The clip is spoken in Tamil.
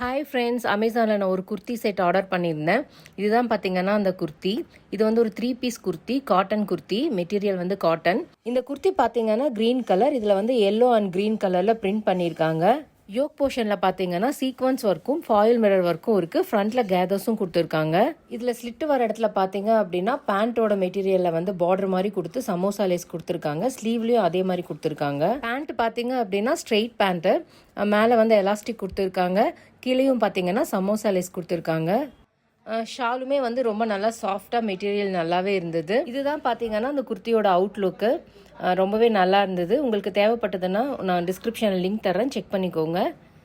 ஹாய் ஃப்ரெண்ட்ஸ், அமேசானில் நான் ஒரு குர்த்தி செட் ஆர்டர் பண்ணியிருந்தேன். இதுதான் பார்த்தீங்கன்னா அந்த குர்த்தி. இது வந்து ஒரு 3 piece kurti, cotton kurti. Material வந்து காட்டன். இந்த குர்த்தி பார்த்தீங்கன்னா க்ரீன் கலர். இதில் வந்து எல்லோ அண்ட் க்ரீன் கலரில் பிரிண்ட் பண்ணியிருக்காங்க. யோக் போர்ஷனில் பார்த்தீங்கன்னா சீக்வன்ஸ் ஒர்க்கும் ஃபாயில் மிரர் ஒர்க்கும் இருக்குது. ஃப்ரண்ட்டில் கேதர்ஸும் கொடுத்துருக்காங்க. இதில் ஸ்லிட்டு வர இடத்துல பார்த்தீங்க அப்படின்னா பேண்ட்டோட மெட்டீரியலில் வந்து பார்டர் மாதிரி கொடுத்து சமோசா லேஸ் கொடுத்துருக்காங்க. ஸ்லீவ்லேயும் அதே மாதிரி கொடுத்துருக்காங்க. பேண்ட் பார்த்தீங்க அப்படின்னா ஸ்ட்ரெயிட் பேண்ட்டு. மேலே வந்து எலாஸ்டிக் கொடுத்துருக்காங்க. கீழேயும் பார்த்தீங்கன்னா சமோசா லேஸ் கொடுத்துருக்காங்க. ஷாலுமே வந்து ரொம்ப நல்லா சாஃப்டாக மெட்டீரியல் நல்லாவே இருந்தது. இதுதான் பார்த்தீங்கன்னா அந்த குர்த்தியோட அவுட்லுக்கு. ரொம்பவே நல்லா இருந்தது. உங்களுக்கு தேவைப்பட்டதுன்னா நான் டிஸ்கிரிப்ஷனில் லிங்க் தரேன், செக் பண்ணிக்கோங்க.